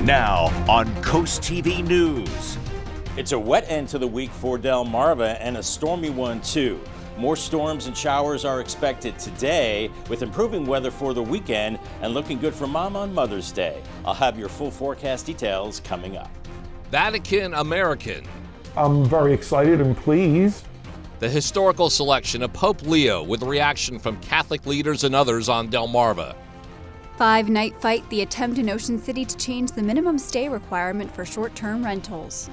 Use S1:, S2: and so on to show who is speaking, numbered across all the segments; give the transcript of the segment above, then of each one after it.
S1: Now on Coast TV News.
S2: It's a wet end to the week for Delmarva and a stormy one too. More storms and showers are expected today with improving weather for the weekend and looking good for Mom on Mother's Day. I'll have your full forecast details coming up.
S3: Vatican American.
S4: I'm very excited and pleased.
S3: The historical selection of Pope Leo with reaction from Catholic leaders and others on Delmarva.
S5: Five-night fight, the attempt in Ocean City to change the minimum stay requirement for short-term rentals.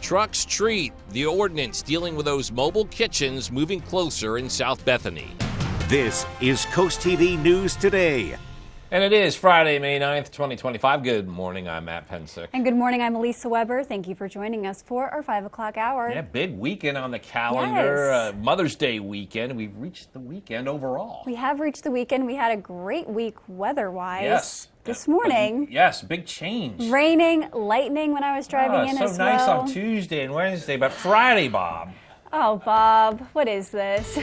S3: Truck Street, the ordinance dealing with those mobile kitchens moving closer in South Bethany.
S1: This is Coast TV News Today.
S6: And it is Friday, May 9th, 2025. Good morning, I'm Matt Pensick.
S5: And good morning, I'm Elisa Weber. Thank you for joining us for our 5 o'clock hour.
S6: Yeah, big weekend on the calendar.
S5: Yes.
S6: Mother's Day weekend. We've reached the weekend overall.
S5: We have reached the weekend. We had a great week weather-wise.
S6: Yes.
S5: This morning.
S6: Yes, big change.
S5: Raining, lightning when I was driving in
S6: so
S5: as
S6: nice
S5: well.
S6: on Tuesday and Wednesday, but Friday, Bob.
S5: Oh, Bob, what is this?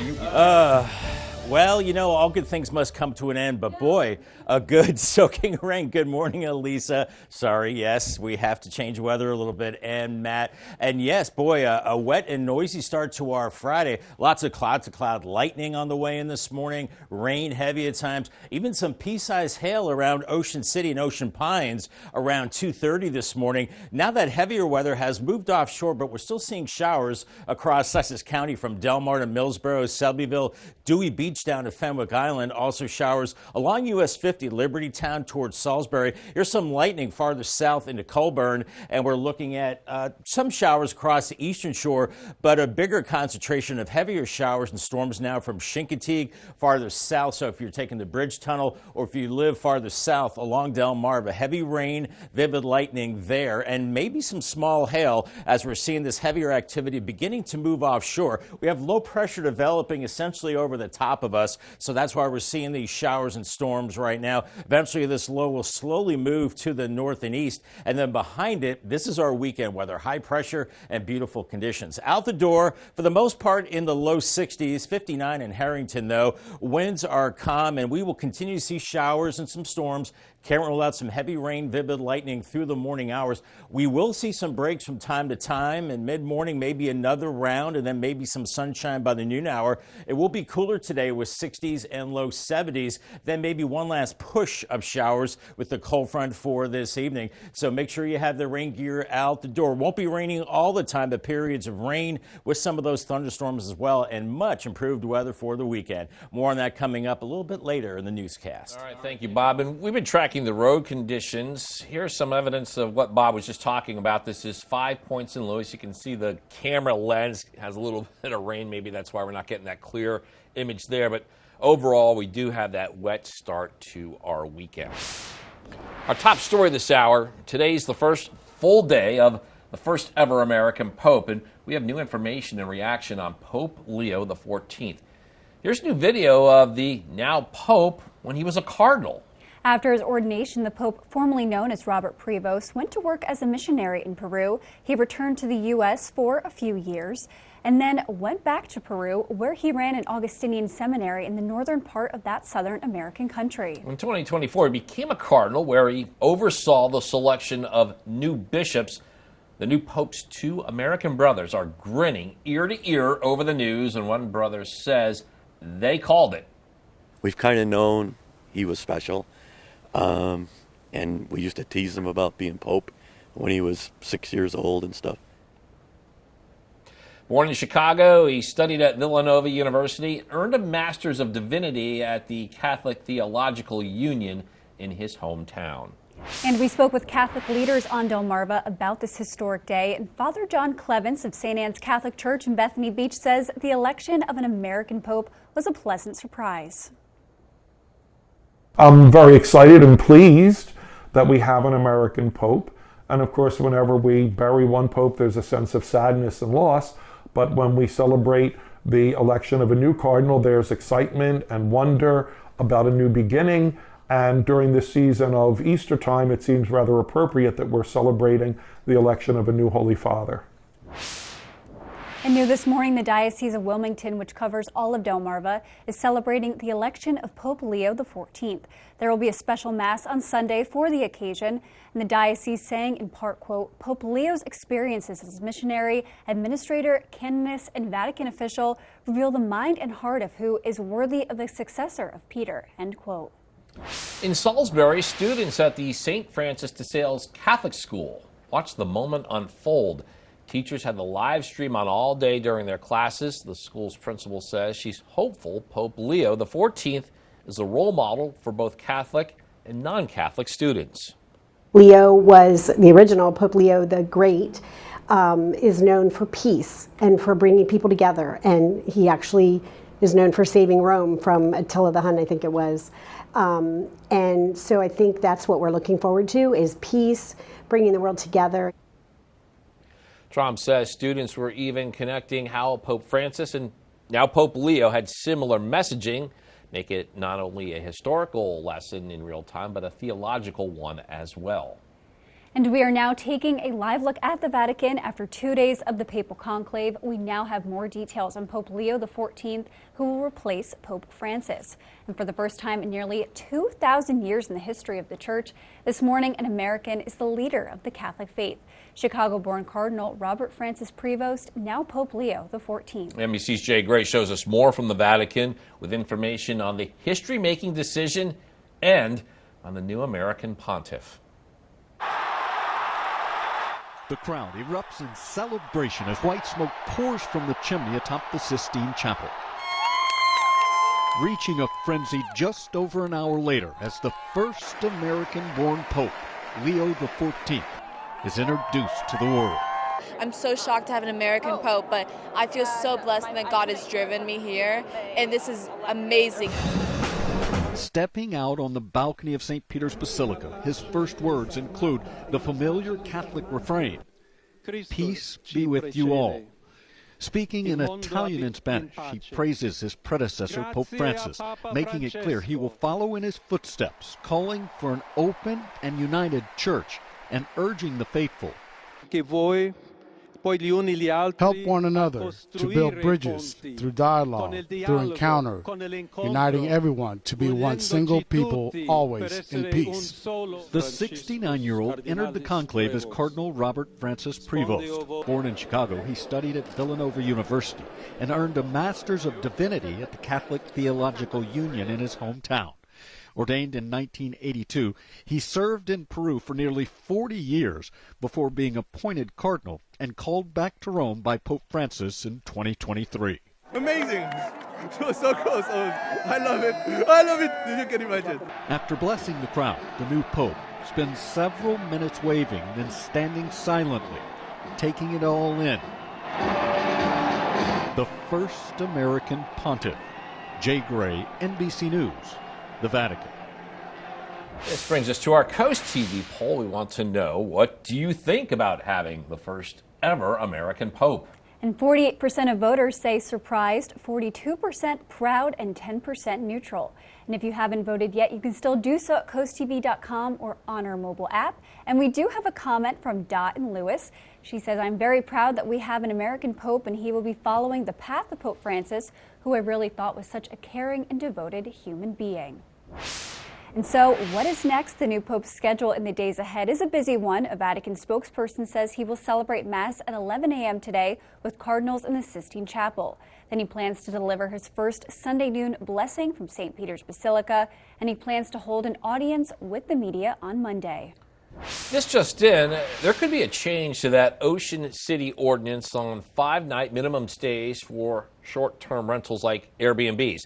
S2: Well, you know, all good things must come to an end, but boy, a good soaking rain. Good morning, Elisa. Sorry, yes, we have to change weather a little bit, and Matt. And yes, boy, a wet and noisy start to our Friday. Lots of cloud-to-cloud lightning on the way in this morning, rain heavy at times, even some pea-sized hail around Ocean City and Ocean Pines around 2:30 this morning. Now that heavier weather has moved offshore, but we're still seeing showers across Sussex County from Delmar to Millsboro, Selbyville, Dewey Beach down to Fenwick Island. Also showers along US 50, Liberty Town towards Salisbury. Here's some lightning farther south into Colburn, and we're looking at some showers across the eastern shore, but a bigger concentration of heavier showers and storms now from Chincoteague farther south. So if you're taking the bridge tunnel or if you live farther south along Delmarva, heavy rain, vivid lightning there, and maybe some small hail as we're seeing this heavier activity beginning to move offshore. We have low pressure developing essentially over the top of us, so that's why we're seeing these showers and storms right now. Eventually this low will slowly move to the north and east, and then behind it, this is our weekend weather. High pressure and beautiful conditions. Out the door, for the most part in the low 60s, 59 in Harrington though. Winds are calm, and we will continue to see showers and some storms. Can't rule out some heavy rain, vivid lightning through the morning hours. We will see some breaks from time to time, and mid-morning maybe another round, and then maybe some sunshine by the noon hour. It will be cooler today with 60s and low 70s. Then maybe one last push of showers with the cold front for this evening. So make sure you have the rain gear out the door. Won't be raining all the time, but periods of rain with some of those thunderstorms as well, and much improved weather for the weekend. More on that coming up a little bit later in the newscast.
S6: All right, thank you, Bob. And we've been tracking the road conditions. Here's some evidence of what Bob was just talking about. This is 5 points in Lewis. You can see the camera lens has a little bit of rain. Maybe that's why we're not getting that clear image there. But overall, we do have that wet start to our weekend. Our top story this hour, today's the first full day of the first ever American Pope. And we have new information and reaction on Pope Leo XIV. Here's new video of the now Pope when he was a cardinal.
S5: After his ordination, the Pope, formerly known as Robert Prevost, went to work as a missionary in Peru. He returned to the U.S. for a few years and then went back to Peru, where he ran an Augustinian seminary in the northern part of that southern American country.
S6: In 2024, he became a cardinal, where he oversaw the selection of new bishops. The new Pope's two American brothers are grinning ear to ear over the news, and one brother says they called it.
S7: We've kind of known he was special. And we used to tease him about being Pope when he was 6 years old and stuff.
S6: Born in Chicago, he studied at Villanova University, earned a Master's of Divinity at the Catholic Theological Union in his hometown.
S5: And we spoke with Catholic leaders on Delmarva about this historic day. And Father John Clevens of St. Anne's Catholic Church in Bethany Beach says the election of an American Pope was a pleasant surprise.
S4: I'm very excited and pleased that we have an American Pope. And of course, whenever we bury one Pope, there's a sense of sadness and loss. But when we celebrate the election of a new cardinal, there's excitement and wonder about a new beginning. And during this season of Easter time, it seems rather appropriate that we're celebrating the election of a new Holy Father.
S5: And new this morning, the Diocese of Wilmington, which covers all of Delmarva, is celebrating the election of Pope Leo XIV. There will be a special Mass on Sunday for the occasion, and the diocese saying, in part, quote, Pope Leo's experiences as missionary, administrator, canonist, and Vatican official reveal the mind and heart of who is worthy of the successor of Peter, end quote.
S6: In Salisbury, students at the St. Francis de Sales Catholic School watched the moment unfold. Teachers had the live stream on all day during their classes. The school's principal says she's hopeful Pope Leo XIV is a role model for both Catholic and non-Catholic students.
S8: Leo was the original Pope Leo the Great, is known for peace and for bringing people together. And he actually is known for saving Rome from Attila the Hun, I think it was. And so I think that's what we're looking forward to, is peace, bringing the world together.
S6: Trump says students were even connecting how Pope Francis and now Pope Leo had similar messaging, make it not only a historical lesson in real time, but a theological one as well.
S5: And we are now taking a live look at the Vatican after 2 days of the papal conclave. We now have more details on Pope Leo XIV, who will replace Pope Francis. And for the first time in nearly 2,000 years in the history of the Church, this morning an American is the leader of the Catholic faith. Chicago-born Cardinal Robert Francis Prevost, now Pope Leo XIV.
S6: NBC's Jay Gray shows us more from the Vatican with information on the history-making decision and on the new American pontiff.
S9: The crowd erupts in celebration as white smoke pours from the chimney atop the Sistine Chapel, reaching a frenzy just over an hour later as the first American-born Pope, Leo XIV, is introduced to the world.
S10: I'm so shocked to have an American Pope, but I feel so blessed that God has driven me here, and this is amazing.
S9: Stepping out on the balcony of St. Peter's Basilica, his first words include the familiar Catholic refrain, "Peace be with you all." Speaking in Italian and Spanish, he praises his predecessor, Pope Francis, making it clear he will follow in his footsteps, calling for an open and united church and urging the faithful,
S11: help one another to build bridges through dialogue, through encounter, uniting everyone to be one single people, always in peace.
S9: The 69-year-old entered the conclave as Cardinal Robert Francis Prevost. Born in Chicago, he studied at Villanova University and earned a Master's of Divinity at the Catholic Theological Union in his hometown. Ordained in 1982, he served in Peru for nearly 40 years before being appointed cardinal and called back to Rome by Pope Francis in 2023.
S12: Amazing! It was so close. I love it. I love it. You can imagine.
S9: After blessing the crowd, the new pope spends several minutes waving, then standing silently, taking it all in. The first American pontiff. Jay Gray, NBC News. The Vatican.
S6: This brings us to our CoastTV poll. We want to know, what do you think about having the first ever American Pope?
S5: And 48% of voters say surprised, 42% proud, and 10% neutral. And if you haven't voted yet, you can still do so at CoastTV.com or on our mobile app. And we do have a comment from Dot and Lewis. She says, I'm very proud that we have an American Pope and he will be following the path of Pope Francis, who I really thought was such a caring and devoted human being. And so, what is next? The new Pope's schedule in the days ahead is a busy one. A Vatican spokesperson says he will celebrate Mass at 11 a.m. today with cardinals in the Sistine Chapel. Then he plans to deliver his first Sunday noon blessing from St. Peter's Basilica, and he plans to hold an audience with the media on Monday.
S6: This just in, there could be a change to that Ocean City ordinance on 5-night minimum stays for short-term rentals like Airbnbs.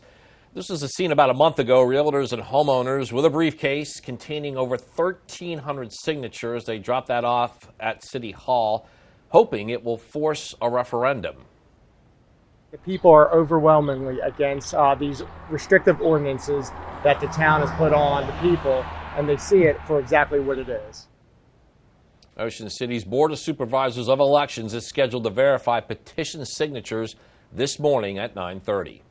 S6: This was a scene about a month ago. Realtors and homeowners with a briefcase containing over 1,300 signatures. They dropped that off at City Hall, hoping it will force a referendum.
S13: The people are overwhelmingly against these restrictive ordinances that the town has put on the people, and they see it for exactly what it is.
S6: Ocean City's Board of Supervisors of Elections is scheduled to verify petition signatures this morning at 9:30.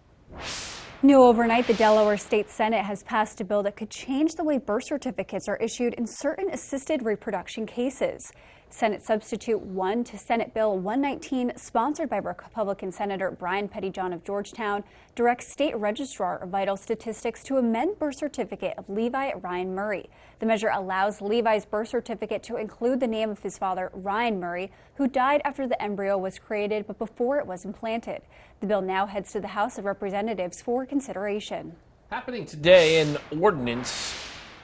S5: New overnight, the Delaware State Senate has passed a bill that could change the way birth certificates are issued in certain assisted reproduction cases. Senate Substitute 1 to Senate Bill 119, sponsored by Republican Senator Brian Pettyjohn of Georgetown, directs State Registrar of Vital Statistics to amend birth certificate of Levi Ryan Murray. The measure allows Levi's birth certificate to include the name of his father, Ryan Murray, who died after the embryo was created but before it was implanted. The bill now heads to the House of Representatives for consideration.
S6: Happening today, an ordinance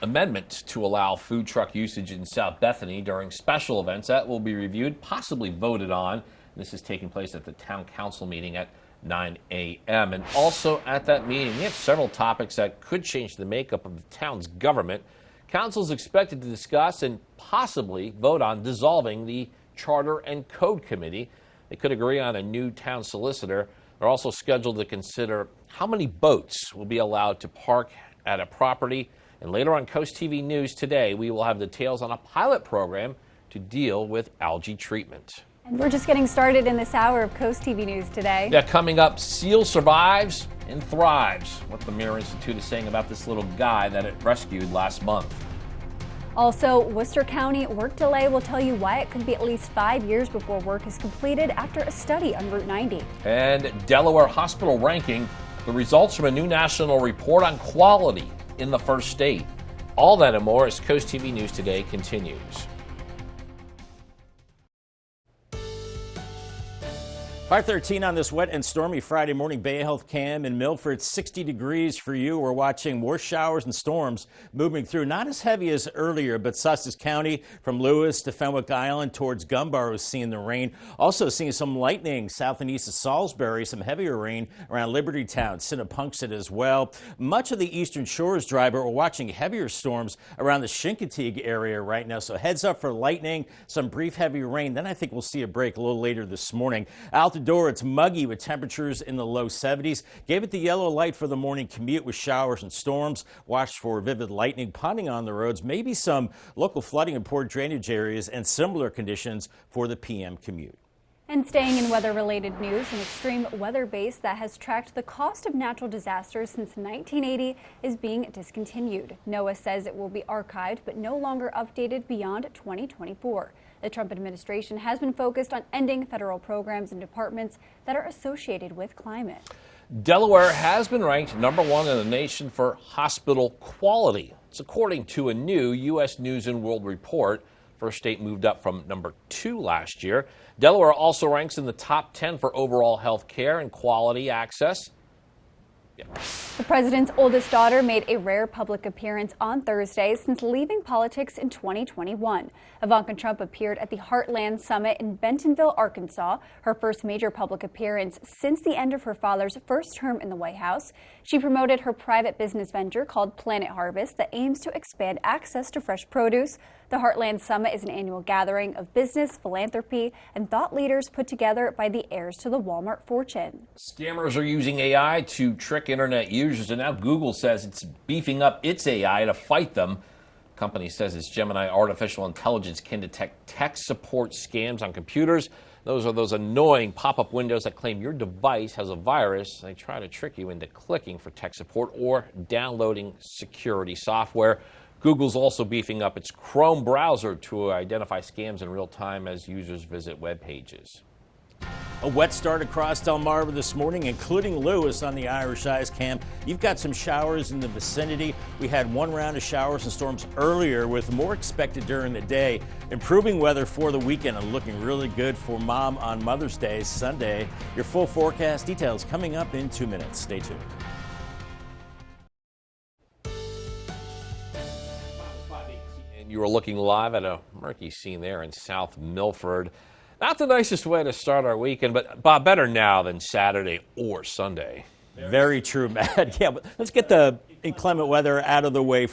S6: amendment to allow food truck usage in South Bethany during special events that will be reviewed, possibly voted on. This is taking place at the town council meeting at 9 a.m. And also at that meeting, we have several topics that could change the makeup of the town's government. Council is expected to discuss and possibly vote on dissolving the Charter and Code Committee. They could agree on a new town solicitor. They're also scheduled to consider how many boats will be allowed to park at a property. And later on CoastTV News today, we will have details on a pilot program to deal with algae treatment.
S5: And we're just getting started in this hour of CoastTV News today.
S6: Yeah, coming up, seal survives and thrives. What the Mirror Institute is saying about this little guy that it rescued last month.
S5: Also, Worcester County work delay will tell you why it could be at least 5 years before work is completed after a study on Route 90.
S6: And Delaware hospital ranking, the results from a new national report on quality in the first state. All that and more as CoastTV News Today continues.
S2: 5:13 on this wet and stormy Friday morning. Bay Health Cam in Milford, 60 degrees for you. We're watching more showers and storms moving through. Not as heavy as earlier, but Sussex County from Lewis to Fenwick Island towards Gunbar is seeing the rain. Also seeing some lightning south and east of Salisbury, some heavier rain around Liberty Town, Sinnapunxet as well. Much of the eastern shore is dry, but we're watching heavier storms around the Chincoteague area right now. So heads up for lightning, some brief heavy rain. Then I think we'll see a break a little later this morning. Out the door, it's muggy with temperatures in the low 70s. Gave it the yellow light for the morning commute with showers and storms. Watch for vivid lightning, ponding on the roads, maybe some local flooding in poor drainage areas, and similar conditions for the PM commute.
S5: And staying in weather-related news, an extreme weather base that has tracked the cost of natural disasters since 1980 is being discontinued. NOAA says it will be archived but no longer updated beyond 2024. The Trump administration has been focused on ending federal programs and departments that are associated with climate.
S6: Delaware has been ranked #1 in the nation for hospital quality. It's according to a new U.S. News and World Report. First state moved up from #2 last year. Delaware also ranks in the top 10 for overall health care and quality access.
S5: The president's oldest daughter made a rare public appearance on Thursday since leaving politics in 2021. Ivanka Trump appeared at the Heartland Summit in Bentonville, Arkansas, her first major public appearance since the end of her father's first term in the White House. She promoted her private business venture called Planet Harvest that aims to expand access to fresh produce. The Heartland Summit is an annual gathering of business, philanthropy, and thought leaders put together by the heirs to the Walmart fortune.
S6: Scammers are using AI to trick internet users, and now Google says it's beefing up its AI to fight them. The company says its Gemini artificial intelligence can detect tech support scams on computers. Those are those annoying pop-up windows that claim your device has a virus. They try to trick you into clicking for tech support or downloading security software. Google's also beefing up its Chrome browser to identify scams in real time as users visit web pages.
S2: A wet start across Delmarva this morning, including Lewis on the Irish Ice Cam. You've got some showers in the vicinity. We had one round of showers and storms earlier with more expected during the day. Improving weather for the weekend and looking really good for Mom on Mother's Day, Sunday. Your full forecast details coming up in 2 minutes. Stay tuned.
S6: And you were looking live at a murky scene there in South Milford. Not the nicest way to start our weekend, but Bob, better now than Saturday or Sunday.
S2: Very true, Matt. Yeah, but let's get the inclement weather out of the way,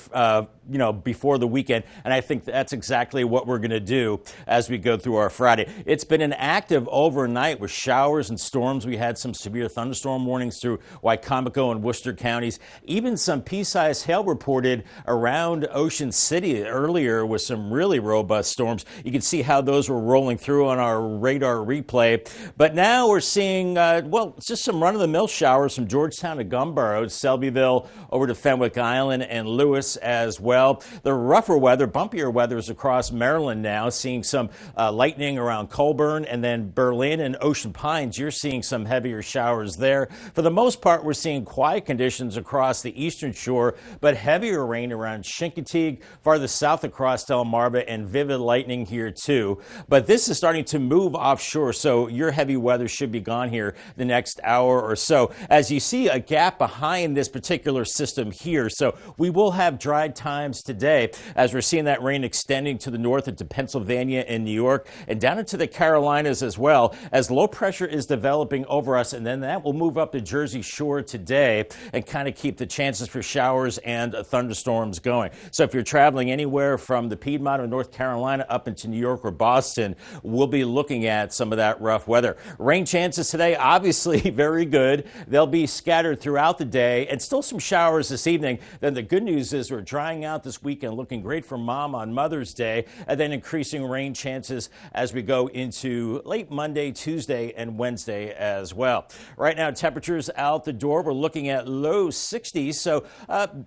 S2: before the weekend. And I think that's exactly what we're going to do as we go through our Friday. It's been an active overnight with showers and storms. We had some severe thunderstorm warnings through Wycomico and Worcester counties. Even some pea-sized hail reported around Ocean City earlier with some really robust storms. You can see how those were rolling through on our radar replay. But now we're seeing, it's just some run-of-the-mill showers from Georgetown to Gumboro, Selbyville over to Fenwick Island and Lewis as well. The rougher weather, bumpier weather is across Maryland now, seeing some lightning around Colburn, and then Berlin and Ocean Pines, you're seeing some heavier showers there. For the most part, we're seeing quiet conditions across the eastern shore, but heavier rain around Chincoteague, farther south across Delmarva, and vivid lightning here too. But this is starting to move offshore, so your heavy weather should be gone here the next hour or so. As you see a gap behind this particular system here, so we will have dry times today as we're seeing that rain extending to the north into Pennsylvania and New York and down into the Carolinas as well, as low pressure is developing over us, and then that will move up the Jersey Shore today and kind of keep the chances for showers and thunderstorms going. So if you're traveling anywhere from the Piedmont or North Carolina up into New York or Boston, we'll be looking at some of that rough weather. Rain chances today, obviously very good. They'll be scattered throughout the day and still some showers this evening. Then the good news is we're drying out this weekend, looking great for Mom on Mother's Day, and then increasing rain chances as we go into late Monday, Tuesday, and Wednesday as well. Right now, temperatures out the door, we're looking at low 60s, so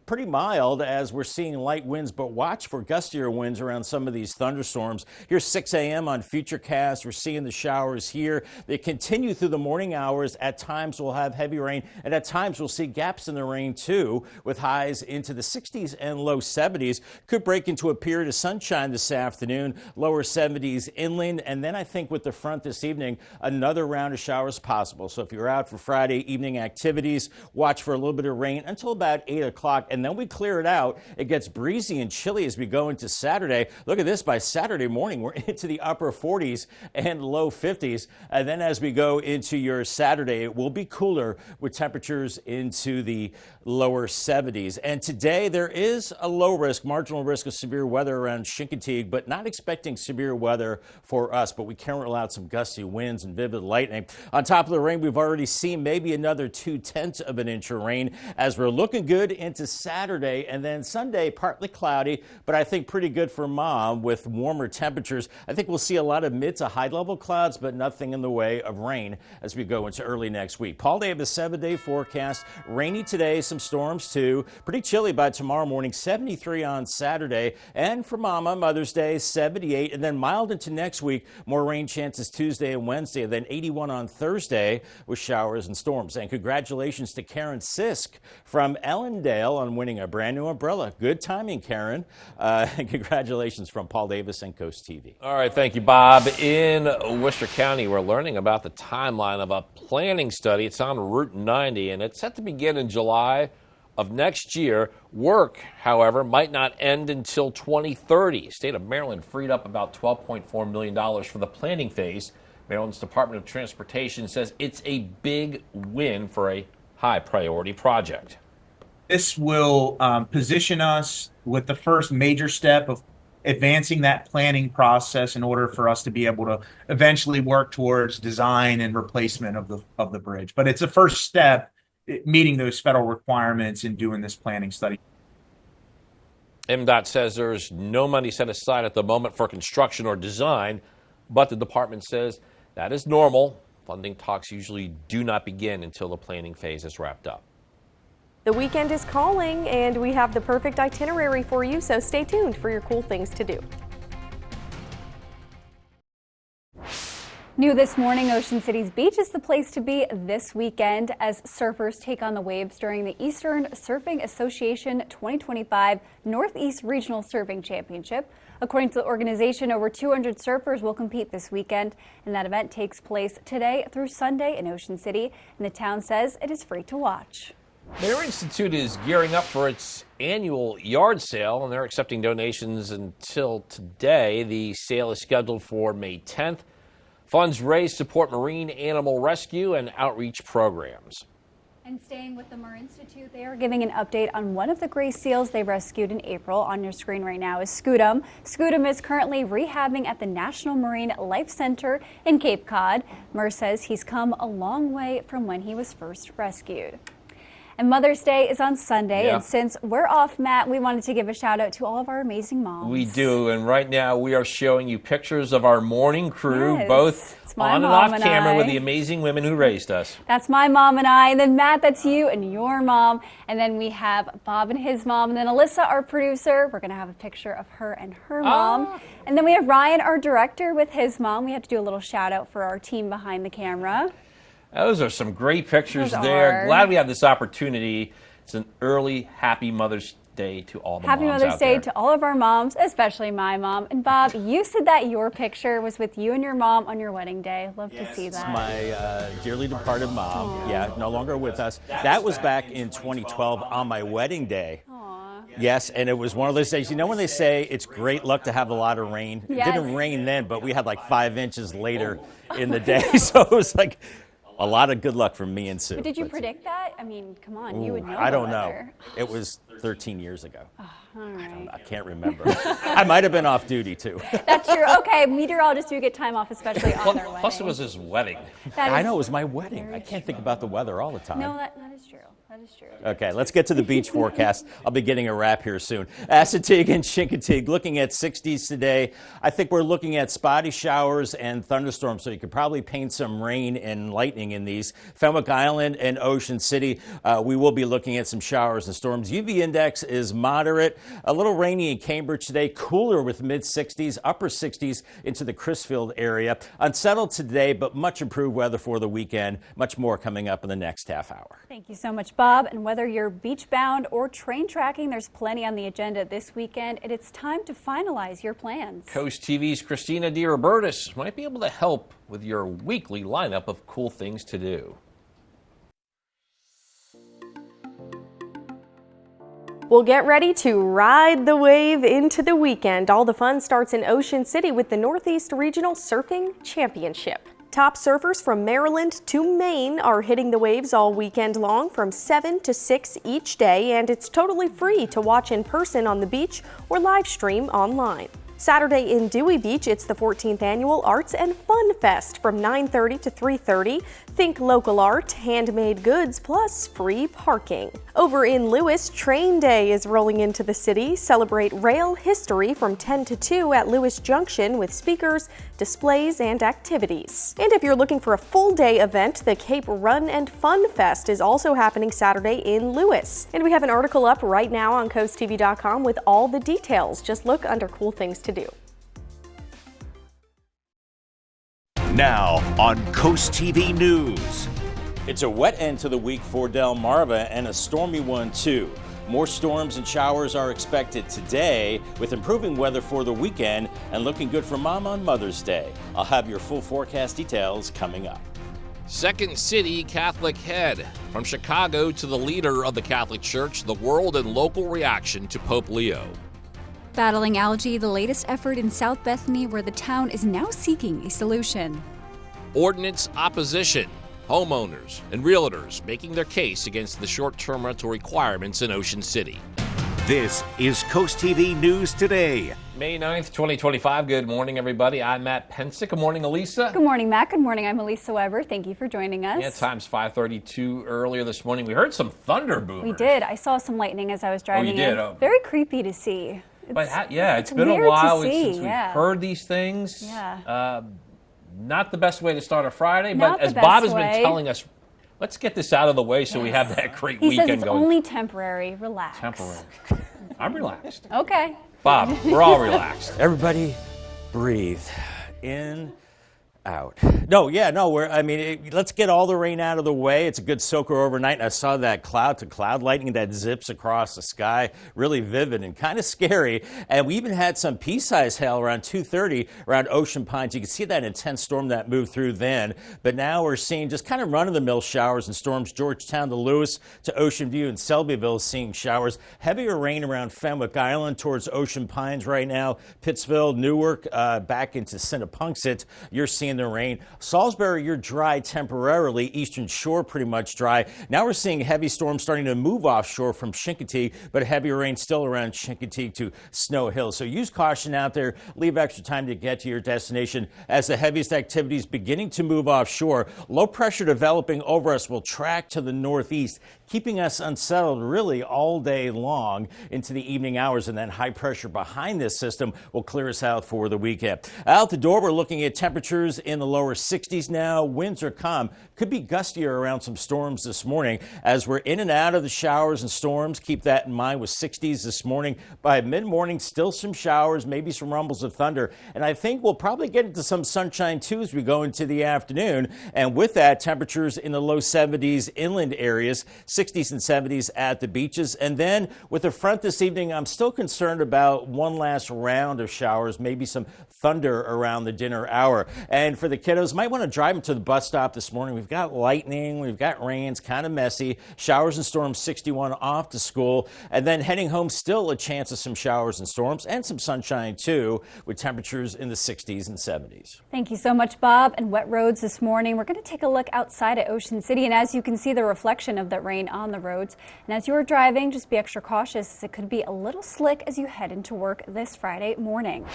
S2: pretty mild as we're seeing light winds, but watch for gustier winds around some of these thunderstorms. Here's 6 a.m. on Futurecast. We're seeing the showers here. They continue through the morning hours. At times we'll have heavy rain, and at times we'll see gaps in the rain too, with highs into the 60s and low 70s. Could break into a period of sunshine this afternoon, lower 70s inland, and then I think with the front this evening, another round of showers possible. So if you're out for Friday evening activities, watch for a little bit of rain until about 8 o'clock, and then we clear it out. It gets breezy and chilly as we go into Saturday. Look at this, by Saturday morning, we're into the upper 40s and low 50s, and then as we go into your Saturday, it will be cooler with temperatures into the lower 70s. And today there is a low risk, marginal risk of severe weather around Chincoteague, but not expecting severe weather for us, but we can rule out some gusty winds and vivid lightning. On top of the rain, we've already seen maybe another 0.2 of an inch of rain as we're looking good into Saturday, and then Sunday partly cloudy, but I think pretty good for Mom with warmer temperatures. I think we'll see a lot of mid to high level clouds, but nothing in the way of rain as we go into early next week. Paul Davis, 7-day forecast. Rainy today, some storms too. Pretty chilly by tomorrow morning, 73 on Saturday. And for Mama, Mother's Day, 78. And then mild into next week. More rain chances Tuesday and Wednesday. And then 81 on Thursday with showers and storms. And congratulations to Karen Sisk from Ellendale on winning a brand new umbrella. Good timing, Karen. And congratulations from Paul Davis and Coast TV.
S6: All right, thank you, Bob. In Worcester County, we're learning about the timeline of a planning study. It's on Route 90, and it's set to begin in July of next year. Work, however, might not end until 2030. State of Maryland freed up about $12.4 million for the planning phase. Maryland's Department of Transportation says it's a big win for a high-priority project.
S14: This will position us with the first major step of advancing that planning process in order for us to be able to eventually work towards design and replacement of the bridge. But it's a first step, meeting those federal requirements and doing this planning study.
S6: MDOT says there's no money set aside at the moment for construction or design, but the department says that is normal. Funding talks usually do not begin until the planning phase is wrapped up.
S15: The weekend is calling, and we have the perfect itinerary for you, so stay tuned for your cool things to do.
S5: New this morning, Ocean City's beach is the place to be this weekend as surfers take on the waves during the Eastern Surfing Association 2025 Northeast Regional Surfing Championship. According to the organization, over 200 surfers will compete this weekend, and that event takes place today through Sunday in Ocean City, and the town says it is free to watch.
S6: Their institute is gearing up for its annual yard sale, and they're accepting donations until today. The sale is scheduled for May 10th. Funds raised support marine animal rescue and outreach programs.
S5: And staying with the Moore Institute, they are giving an update on one of the gray seals they rescued in April. On your screen right now is Scootum. Scootum is currently rehabbing at the National Marine Life Center in Cape Cod. Moore says he's come a long way from when he was first rescued. And Mother's Day is on Sunday,
S6: Yeah.
S5: and since we're off, Matt, we wanted to give a shout out to all of our amazing moms.
S6: We do, and right now we are showing you pictures of our morning crew,
S5: Yes,
S6: both
S5: it's my
S6: on and
S5: mom
S6: off
S5: and
S6: camera
S5: I.
S6: with the amazing women who raised us.
S5: That's my mom and I, and then Matt, that's you and your mom, and then we have Bob and his mom, and then Alyssa, our producer. We're going to have a picture of her and her mom. And then we have Ryan, our director, with his mom. We have to do a little shout out for our team behind the camera.
S6: Those are some great pictures
S5: Those
S6: there.
S5: are.
S6: Glad we have this opportunity. It's an early happy Mother's Day to all the
S5: Happy
S6: moms
S5: Mother's
S6: out
S5: Day
S6: there.
S5: to all of our moms, especially my mom. And Bob, you said that your picture was with you and your mom on your wedding day. Love to see that.
S2: My dearly departed mom, no longer with us. That was back in 2012 on my wedding day. Yes, and it was one of those days, you know when they say it's great luck to have a lot of rain?
S5: Yes.
S2: It didn't rain then, but we had like 5 inches later in the day, so it was like a lot of good luck from me and Sue.
S5: But did you predict that? I mean, come on, you would know.
S2: I don't
S5: the
S2: know.
S5: weather.
S2: It was 13 years ago.
S5: All right.
S2: I can't remember. I might have been off duty too.
S5: That's true. Okay, meteorologists do get time off, especially on their wedding.
S6: Plus, it was his wedding.
S2: I know, it was my wedding. I can't think about the weather all the time.
S5: No, that is true. That is true.
S2: Okay, let's get to the beach forecast. I'll be getting a wrap here soon. Assateague and Chincoteague looking at 60s today. I think we're looking at spotty showers and thunderstorms, so you could probably paint some rain and lightning in these. Fenwick Island and Ocean City, we will be looking at some showers and storms. UV index is moderate. A little rainy in Cambridge today, cooler with mid-60s, upper 60s into the Crisfield area. Unsettled today, but much improved weather for the weekend. Much more coming up in the next half hour.
S5: Thank you so much, Bob. And whether you're beach bound or train tracking, there's plenty on the agenda this weekend, and it's time to finalize your plans.
S6: Coast TV's Christina DiRobertis might be able to help with your weekly lineup of cool things to do.
S15: Well, get ready to ride the wave into the weekend. All the fun starts in Ocean City with the Northeast Regional Surfing Championship. Top surfers from Maryland to Maine are hitting the waves all weekend long from 7 to 6 each day, and it's totally free to watch in person on the beach or live stream online. Saturday in Dewey Beach, it's the 14th Annual Arts and Fun Fest from 9:30 to 3:30. Think local art, handmade goods, plus free parking. Over in Lewis, Train Day is rolling into the city. Celebrate rail history from 10 to 2 at Lewis Junction with speakers, displays, and activities. And if you're looking for a full-day event, the Cape Run and Fun Fest is also happening Saturday in Lewis. And we have an article up right now on CoastTV.com with all the details. Just look under Cool Things to Do.
S1: Now on Coast TV News.
S2: It's a wet end to the week for Delmarva and a stormy one too. More storms and showers are expected today with improving weather for the weekend and looking good for Mom on Mother's Day. I'll have your full forecast details coming up.
S3: Second City Catholic head. From Chicago to the leader of the Catholic Church, the world and local reaction to Pope Leo.
S16: Battling algae, the latest effort in South Bethany where the town is now seeking a solution.
S3: Ordinance opposition. Homeowners and realtors making their case against the short-term rental requirements in Ocean City.
S1: This is Coast TV News Today.
S6: May 9th, 2025. Good morning, everybody. I'm Matt Pensick. Good morning, Elisa.
S5: Good morning, Matt. Good morning. I'm Elisa Weber. Thank you for joining us.
S6: Yeah, time's 5:32 earlier this morning. We heard some thunder boomers.
S5: We did. I saw some lightning as I was driving
S6: you did?
S5: in.
S6: Oh.
S5: Very creepy to see.
S6: It's been a
S5: weird to
S6: while
S5: see,
S6: since we've heard these things.
S5: Yeah.
S6: Not the best way to start a Friday,
S5: Not
S6: but
S5: the
S6: as Bob has
S5: best
S6: been
S5: way.
S6: telling us, let's get this out of the way so we have that great
S5: He
S6: weekend
S5: says it's
S6: going.
S5: only temporary. Relax.
S6: Temporary. I'm relaxed.
S5: Okay.
S6: Bob, we're all relaxed.
S2: Everybody breathe in, out. Let's get all the rain out of the way. It's a good soaker overnight. And I saw that cloud to cloud lightning that zips across the sky. Really vivid and kind of scary. And we even had some pea-sized hail around 2:30 around Ocean Pines. You can see that intense storm that moved through then. But now we're seeing just kind of run-of-the-mill showers and storms. Georgetown to Lewis to Ocean View and Selbyville seeing showers. Heavier rain around Fenwick Island towards Ocean Pines right now. Pittsville, Newark, back into Sinnapunxet. You're seeing the rain. Salisbury, you're dry temporarily. Eastern Shore pretty much dry. Now we're seeing heavy storms starting to move offshore from Chincoteague, but heavier rain still around Chincoteague to Snow Hill. So use caution out there. Leave extra time to get to your destination as the heaviest activity is beginning to move offshore. Low pressure developing over us will track to the northeast, keeping us unsettled really all day long into the evening hours, and then high pressure behind this system will clear us out for the weekend. Out the door, we're looking at temperatures in the lower 60s now. Winds are calm. Could be gustier around some storms this morning as we're in and out of the showers and storms. Keep that in mind with 60s this morning. By mid-morning, still some showers, maybe some rumbles of thunder. And I think we'll probably get into some sunshine too as we go into the afternoon. And with that, temperatures in the low 70s inland areas, 60s and 70s at the beaches. And then with the front this evening, I'm still concerned about one last round of showers, maybe some thunder around the dinner hour. And for the kiddos, might want to drive them to the bus stop this morning. We've got lightning, we've got rain, it's kind of messy. Showers and storms 61 off to school. And then heading home, still a chance of some showers and storms and some sunshine too, with temperatures in the 60s and 70s.
S5: Thank you so much, Bob. And wet roads this morning. We're going to take a look outside at Ocean City. And as you can see, the reflection of that rain on the roads. And as you are driving, just be extra cautious as it could be a little slick as you head into work this Friday morning.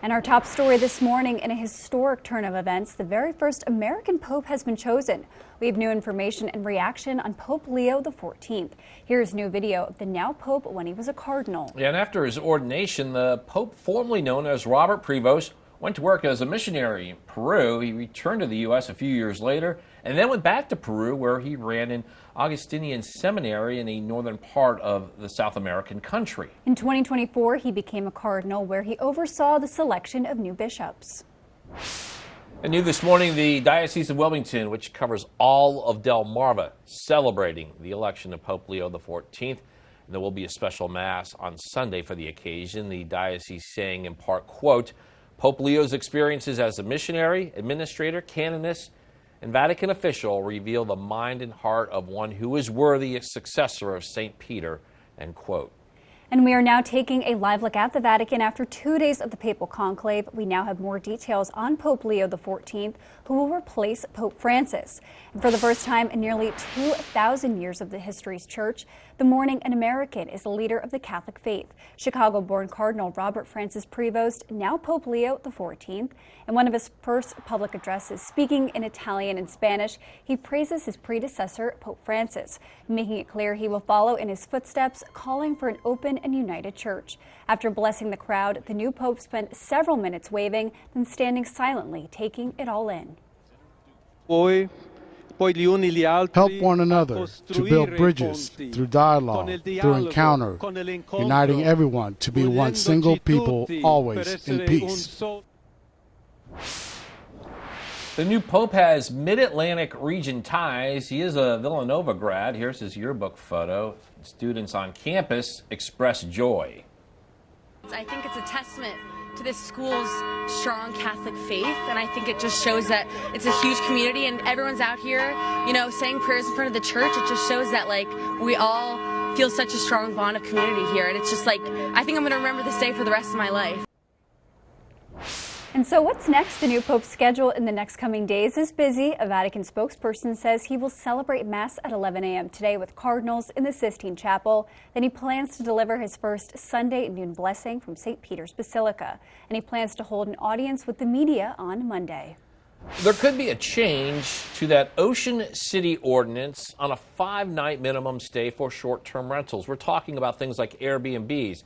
S5: And our top story this morning, in a historic turn of events, the very first American Pope has been chosen. We have new information and reaction on Pope Leo XIV. Here's new video of the now Pope when he was a cardinal.
S6: Yeah, and after his ordination, the Pope, formerly known as Robert Prevost, went to work as a missionary in Peru. He returned to the U.S. a few years later and then went back to Peru, where he ran an Augustinian seminary in the northern part of the South American country.
S5: In 2024, he became a cardinal, where he oversaw the selection of new bishops.
S6: And new this morning, the Diocese of Wilmington, which covers all of Delmarva, celebrating the election of Pope Leo XIV. There will be a special mass on Sunday for the occasion. The diocese saying in part, quote, Pope Leo's experiences as a missionary, administrator, canonist, and Vatican official reveal the mind and heart of one who is worthy a successor of St. Peter, end quote.
S5: And we are now taking a live look at the Vatican after 2 days of the papal conclave. We now have more details on Pope Leo XIV, who will replace Pope Francis. And for the first time in nearly 2,000 years of the history's church, the morning an American is the leader of the Catholic faith. Chicago-born Cardinal Robert Francis Prevost, now Pope Leo XIV. In one of his first public addresses, speaking in Italian and Spanish, he praises his predecessor, Pope Francis, making it clear he will follow in his footsteps, calling for an open and united church. After blessing the crowd, the new pope spent several minutes waving, then standing silently, taking it all in.
S11: Help one another to build bridges through dialogue, through encounter, uniting everyone to be one single people, always in peace.
S6: The new pope has Mid-Atlantic region ties. He is a Villanova grad. Here's his yearbook photo. Students on campus express joy.
S17: I think it's a testament to this school's strong Catholic faith, and I think it just shows that it's a huge community and everyone's out here, you know, saying prayers in front of the church. It just shows that, like, we all feel such a strong bond of community here, and it's just like, I think I'm going to remember this day for the rest of my life.
S5: And so what's next? The new Pope's schedule in the next coming days is busy. A Vatican spokesperson says he will celebrate Mass at 11 a.m. today with cardinals in the Sistine Chapel. Then he plans to deliver his first Sunday noon blessing from St. Peter's Basilica. And he plans to hold an audience with the media on Monday.
S6: There could be a change to that Ocean City ordinance on a 5-night minimum stay for short-term rentals. We're talking about things like Airbnbs.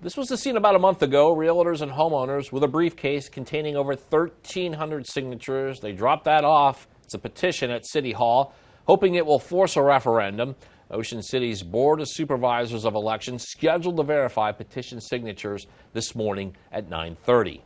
S6: This was the scene about a month ago. Realtors and homeowners with a briefcase containing over 1,300 signatures. They dropped that off. It's a petition at City Hall, hoping it will force a referendum. Ocean City's Board of Supervisors of Elections scheduled to verify petition signatures this morning at 9:30.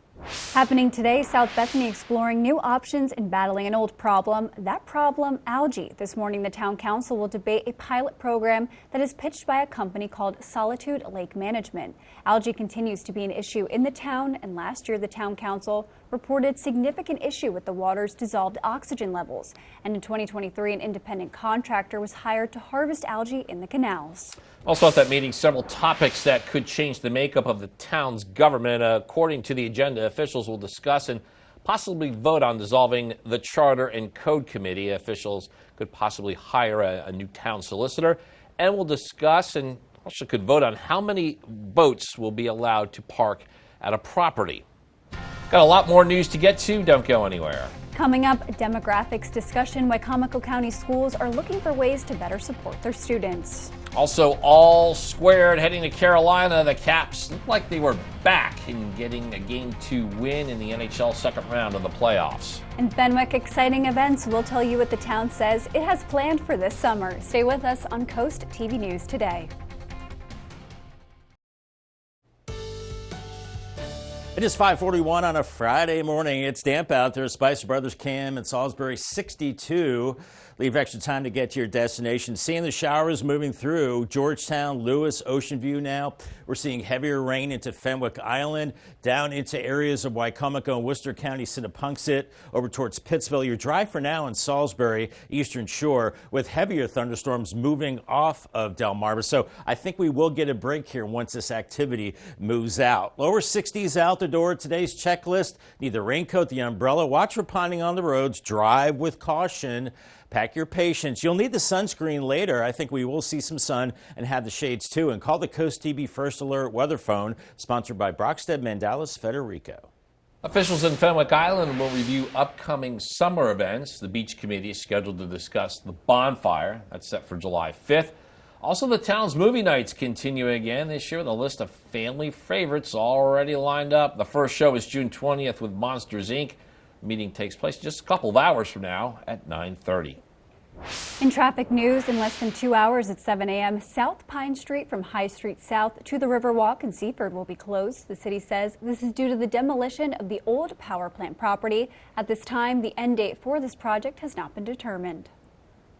S5: Happening today, South Bethany exploring new options in battling an old problem. That problem, algae. This morning, the town council will debate a pilot program that is pitched by a company called Solitude Lake Management. Algae continues to be an issue in the town, and last year the town council reported significant issue with the water's dissolved oxygen levels. And in 2023, an independent contractor was hired to harvest algae in the canals.
S6: Also at that meeting, several topics that could change the makeup of the town's government. According to the agenda, officials will discuss and possibly vote on dissolving the Charter and Code Committee. Officials could possibly hire a new town solicitor, and will discuss and also could vote on how many boats will be allowed to park at a property. Got a lot more news to get to. Don't go anywhere.
S5: Coming up, demographics discussion, Wicomico County schools are looking for ways to better support their students.
S3: Also, all squared heading to Carolina. The Caps look like they were back in getting a Game 2 win in the NHL second round of the playoffs.
S5: In Fenwick, exciting events. We'll tell you what the town says it has planned for this summer. Stay with us on Coast TV News today.
S2: It is 5:41 on a Friday morning. It's damp out there. Spicer Brothers, Cam, and Salisbury 62. Leave extra time to get to your destination. Seeing the showers moving through Georgetown, Lewis, Ocean View now. We're seeing heavier rain into Fenwick Island, down into areas of Wicomico and Worcester County, Sinnapunxet, over towards Pittsville. You're dry for now in Salisbury, Eastern Shore, with heavier thunderstorms moving off of Delmarva. So I think we will get a break here once this activity moves out. Lower 60s out the door. Today's checklist: need the raincoat, the umbrella, watch for ponding on the roads, drive with caution. Pack your patience. You'll need the sunscreen later. I think we will see some sun and have the shades too. And call the Coast TV First Alert weather phone, sponsored by Brockstead Mandalis Federico.
S3: Officials in Fenwick Island will review upcoming summer events. The beach committee is scheduled to discuss the bonfire. That's set for July 5th. Also, the town's movie nights continue again this year with a list of family favorites already lined up. The first show is June 20th with Monsters, Inc. The meeting takes place just a couple of hours from now at 9:30.
S5: In traffic news, in less than 2 hours at 7 a.m., South Pine Street from High Street South to the Riverwalk in Seaford will be closed. The city says this is due to the demolition of the old power plant property. At this time, the end date for this project has not been determined.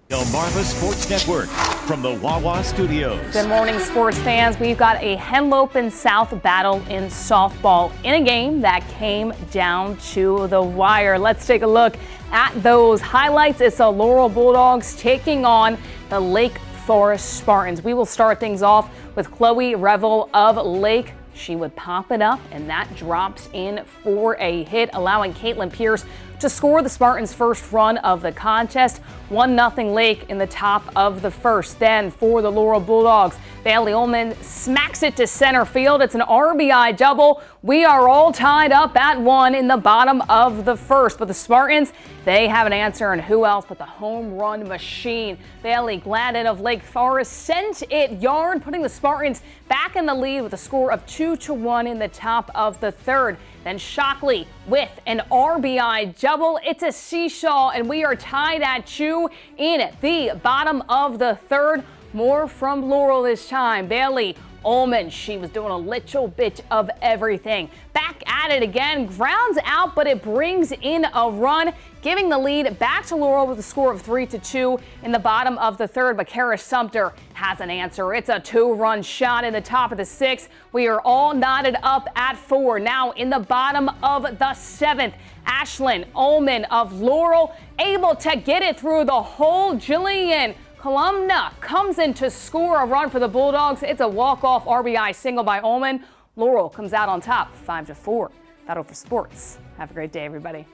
S1: Delmarva Sports Network from the Wawa Studios.
S15: Good morning, sports fans. We've got a Henlopen South battle in softball in a game that came down to the wire. Let's take a look at those highlights. It's the Laurel Bulldogs taking on the Lake Forest Spartans. We will start things off with Chloe Revel of Lake. She would pop it up, and that drops in for a hit, allowing Caitlin Pierce to score the Spartans' first run of the contest. 1-0 Lake in the top of the first. Then for the Laurel Bulldogs, Bailey Ullman smacks it to center field. It's an RBI double. We are all tied up at 1 in the bottom of the first. But the Spartans, they have an answer, and who else but the home run machine. Bailey Gladden of Lake Forest sent it yard, putting the Spartans back in the lead with a score of 2-1 in the top of the third. Then Shockley with an RBI double. It's a seesaw, and we are tied at 2 in the bottom of the third. More from Laurel this time. Bailey Ullman, she was doing a little bit of everything. Back at it again, grounds out, but it brings in a run, giving the lead back to Laurel with a score of 3-2 in the bottom of the third. But Kara Sumter has an answer. It's a 2-run shot in the top of the sixth. We are all knotted up at 4. Now in the bottom of the seventh, Ashlyn Ullman of Laurel able to get it through the hole. Jillian Columna comes in to score a run for the Bulldogs. It's a walk-off RBI single by Ullman. Laurel comes out on top, 5-4. That'll for sports. Have a great day, everybody.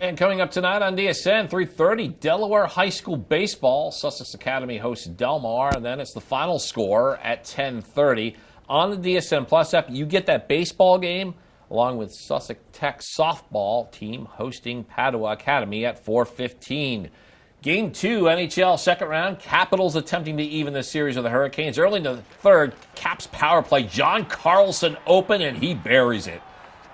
S3: And coming up tonight on DSN, 3:30, Delaware High School baseball. Sussex Academy hosts Delmar, and then it's the final score at 10:30. On the DSN Plus app, you get that baseball game along with Sussex Tech softball team hosting Padua Academy at 4:15. Game 2, NHL second round. Capitals attempting to even the series with the Hurricanes. Early in the third, Caps power play. John Carlson open, and he buries it.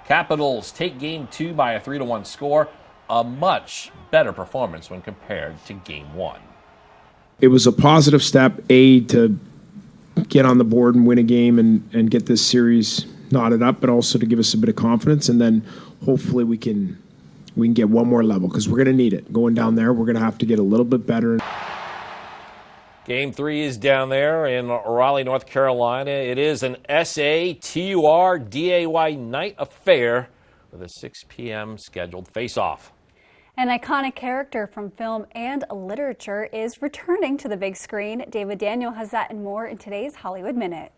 S3: Capitals take Game 2 by a 3-1 score. A much better performance when compared to Game 1.
S18: It was a positive step, to get on the board and win a game and get this series knotted up, but also to give us a bit of confidence. And then hopefully we can get one more level, because we're going to need it. Going down there, we're going to have to get a little bit better.
S3: Game 3 is down there in Raleigh, North Carolina. It is an SATURDAY night affair with a 6 p.m. scheduled face-off.
S5: An iconic character from film and literature is returning to the big screen. David Daniel has that and more in today's Hollywood Minute.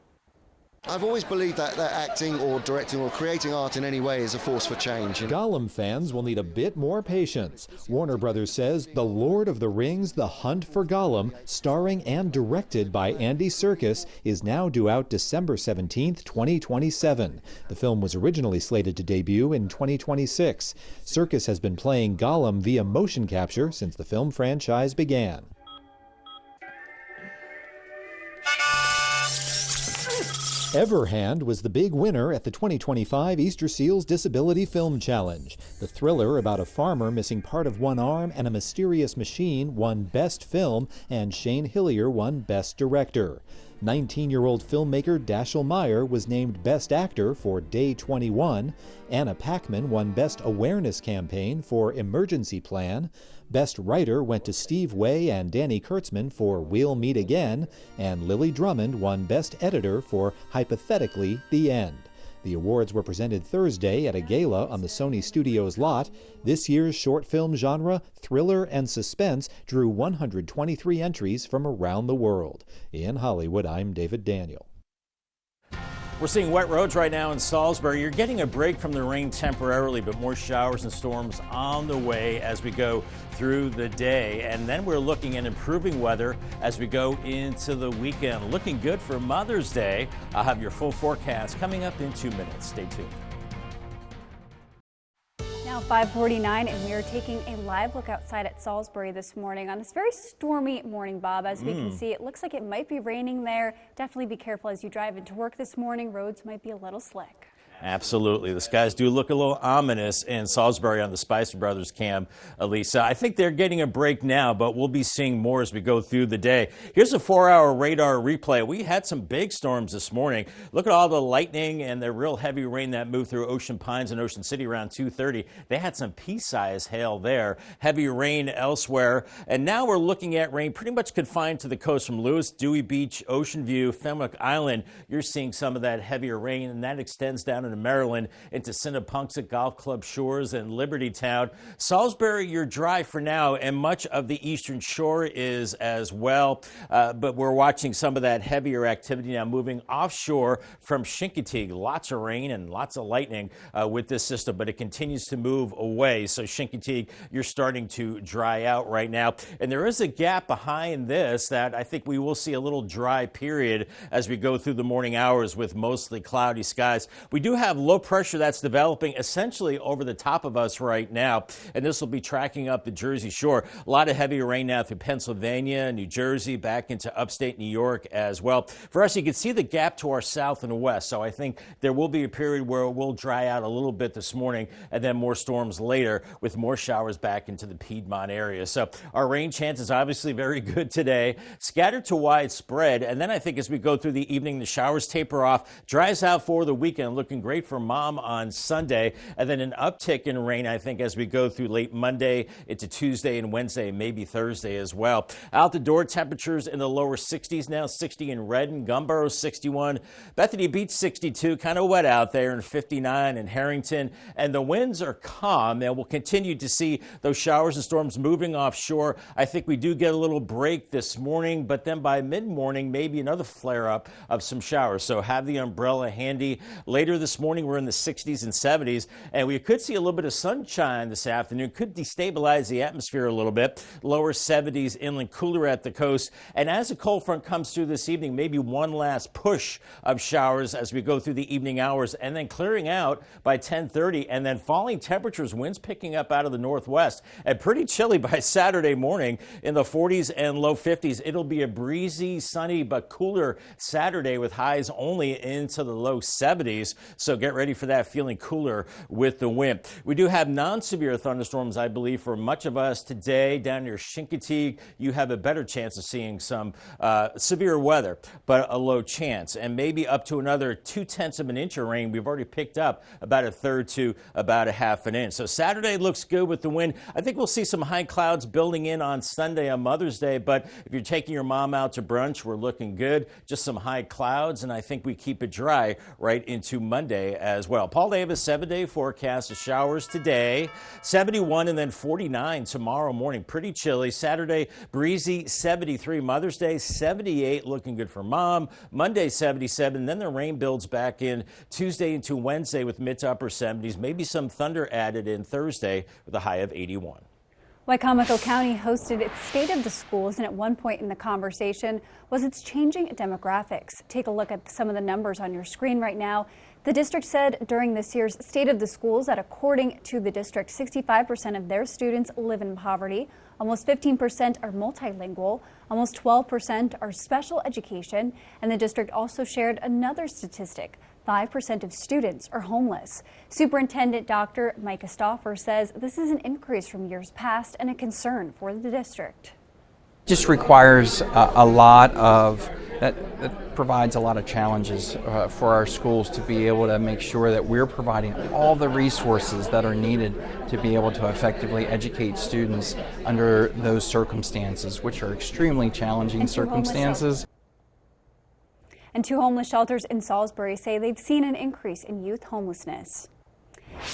S19: I've always believed that acting or directing or creating art in any way is a force for change.
S20: Gollum fans will need a bit more patience. Warner Brothers says The Lord of the Rings, The Hunt for Gollum, starring and directed by Andy Serkis, is now due out December 17th, 2027. The film was originally slated to debut in 2026. Serkis has been playing Gollum via motion capture since the film franchise began. Everhand was the big winner at the 2025 Easter Seals Disability Film Challenge. The thriller about a farmer missing part of one arm and a mysterious machine won Best Film, and Shane Hillier won Best Director. 19-year-old filmmaker Dashiell Meyer was named Best Actor for Day 21. Anna Paquin won Best Awareness Campaign for Emergency Plan. Best Writer went to Steve Way and Danny Kurtzman for We'll Meet Again, and Lily Drummond won Best Editor for Hypothetically The End. The awards were presented Thursday at a gala on the Sony Studios lot. This year's short film genre, thriller and suspense, drew 123 entries from around the world. In Hollywood, I'm David Daniel.
S2: We're seeing wet roads right now in Salisbury. You're getting a break from the rain temporarily, but more showers and storms on the way as we go through the day. And then we're looking at improving weather as we go into the weekend. Looking good for Mother's Day. I'll have your full forecast coming up in 2 minutes. Stay tuned.
S5: Now 5:49, and we are taking a live look outside at Salisbury this morning on this very stormy morning, Bob. As we can see, it looks like it might be raining there. Definitely be careful as you drive into work this morning. Roads might be a little slick.
S2: Absolutely. The skies do look a little ominous in Salisbury on the Spicer Brothers cam, Elisa. I think they're getting a break now, but we'll be seeing more as we go through the day. Here's a 4-hour radar replay. We had some big storms this morning. Look at all the lightning and the real heavy rain that moved through Ocean Pines and Ocean City around 2:30. They had some pea-sized hail there. Heavy rain elsewhere. And now we're looking at rain pretty much confined to the coast from Lewis, Dewey Beach, Ocean View, Fenwick Island. You're seeing some of that heavier rain, and that extends down into Maryland, into Cinnapunxet Golf Club Shores and Liberty Town. Salisbury, you're dry for now, and much of the eastern shore is as well. But we're watching some of that heavier activity now moving offshore from Chincoteague. Lots of rain and lots of lightning with this system, but it continues to move away. So Chincoteague, you're starting to dry out right now. And there is a gap behind this that I think we will see a little dry period as we go through the morning hours with mostly cloudy skies. We do have low pressure that's developing essentially over the top of us right now, and this will be tracking up the Jersey Shore. A lot of heavy rain now through Pennsylvania, New Jersey, back into upstate New York as well. For us, you can see the gap to our south and west, so I think there will be a period where it will dry out a little bit this morning, and then more storms later with more showers back into the Piedmont area. So our rain chance is obviously very good today, scattered to widespread, and then I think as we go through the evening, the showers taper off, dries out for the weekend, looking great for Mom on Sunday, and then an uptick in rain, I think, as we go through late Monday into Tuesday and Wednesday, maybe Thursday as well. Out the door, temperatures in the lower 60s now, 60 in Redden, Gumboro 61, Bethany Beach 62, kind of wet out there, and 59 in Harrington, and the winds are calm, and we'll continue to see those showers and storms moving offshore. I think we do get a little break this morning, but then by mid-morning, maybe another flare-up of some showers, so have the umbrella handy. Later this morning, we're in the 60s and 70s, and we could see a little bit of sunshine this afternoon. Could destabilize the atmosphere a little bit. Lower 70s, inland, cooler at the coast. And as a cold front comes through this evening, maybe one last push of showers as we go through the evening hours, and then clearing out by 10:30, and then falling temperatures, winds picking up out of the northwest, and pretty chilly by Saturday morning in the 40s and low 50s. It'll be a breezy, sunny, but cooler Saturday with highs only into the low 70s. So get ready for that, feeling cooler with the wind. We do have non-severe thunderstorms, I believe, for much of us today. Down near Chincoteague, you have a better chance of seeing some severe weather, but a low chance. And maybe up to another 0.2 of an inch of rain. We've already picked up about 1/3 to about 1/2 an inch. So Saturday looks good with the wind. I think we'll see some high clouds building in on Sunday on Mother's Day, but if you're taking your mom out to brunch, we're looking good. Just some high clouds, and I think we keep it dry right into Monday. Monday as well. Paul Davis, 7-day forecast of showers today, 71 and then 49 tomorrow morning. Pretty chilly. Saturday, breezy, 73. Mother's Day, 78, looking good for mom. Monday, 77. Then the rain builds back in Tuesday into Wednesday with mid to upper 70s. Maybe some thunder added in Thursday with a high of 81.
S5: Wicomico County hosted its State of the Schools, and at one point in the conversation was its changing demographics. Take a look at some of the numbers on your screen right now. The district said during this year's State of the Schools that according to the district, 65% of their students live in poverty, almost 15% are multilingual, almost 12% are special education, and the district also shared another statistic. 5% of students are homeless. Superintendent Dr. Micah Stauffer says this is an increase from years past and a concern for the district.
S21: Just requires a lot of, that provides a lot of challenges for our schools to be able to make sure that we're providing all the resources that are needed to be able to effectively educate students under those circumstances, which are extremely challenging circumstances.
S5: And 2 homeless shelters in Salisbury say they've seen an increase in youth homelessness.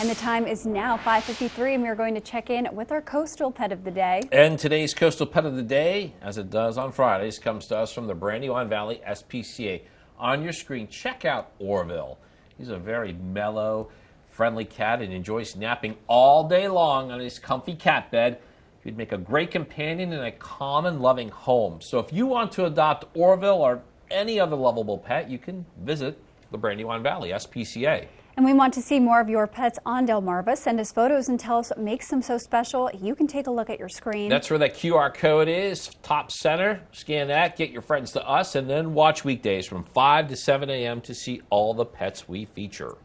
S5: And the time is now 5:53, and we're going to check in with our coastal pet of the day.
S3: And today's coastal pet of the day, as it does on Fridays, comes to us from the Brandywine Valley SPCA. On your screen, check out Orville. He's a very mellow, friendly cat and enjoys napping all day long on his comfy cat bed. He'd make a great companion in a calm and loving home. So if you want to adopt Orville or any other lovable pet, you can visit the Brandywine Valley SPCA.
S5: And we want to see more of your pets on Delmarva. Send us photos and tell us what makes them so special. You can take a look at your screen.
S3: That's where that QR code is, top center. Scan that, get your friends to us, and then watch weekdays from 5 to 7 a.m. to see all the pets we feature.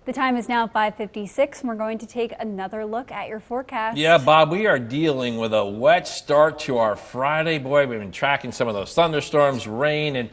S5: The time is now 5:56, and we're going to take another look at your forecast.
S3: Yeah, Bob, we are dealing with a wet start to our Friday. Boy, we've been tracking some of those thunderstorms, rain, and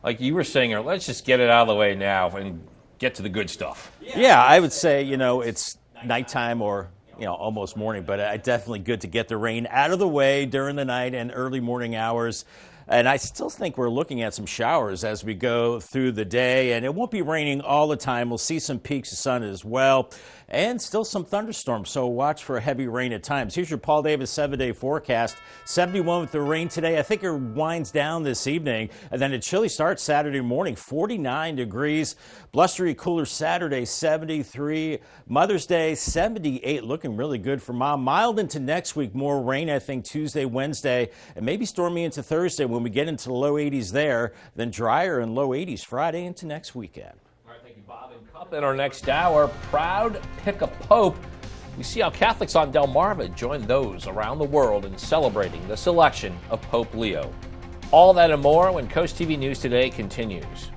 S3: like you were saying, let's just get it out of the way now and get to the good stuff.
S2: Yeah, I would say, it's nighttime or, almost morning, but definitely good to get the rain out of the way during the night and early morning hours. And I still think we're looking at some showers as we go through the day, and it won't be raining all the time. We'll see some peaks of sun as well, and still some thunderstorms, so watch for heavy rain at times. Here's your Paul Davis 7-day forecast. 71 with the rain today. I think it winds down this evening, and then a chilly start Saturday morning, 49 degrees. Blustery, cooler Saturday, 73. Mother's Day, 78, looking really good for mom. Mild into next week, more rain, I think, Tuesday, Wednesday, and maybe stormy into Thursday when we get into the low 80s there, then drier and low 80s Friday into next weekend.
S3: All right, thank you, Bob. And up in our next hour, proud pick of Pope. We see how Catholics on Delmarva join those around the world in celebrating the selection of Pope Leo. All that and more when Coast TV News Today continues.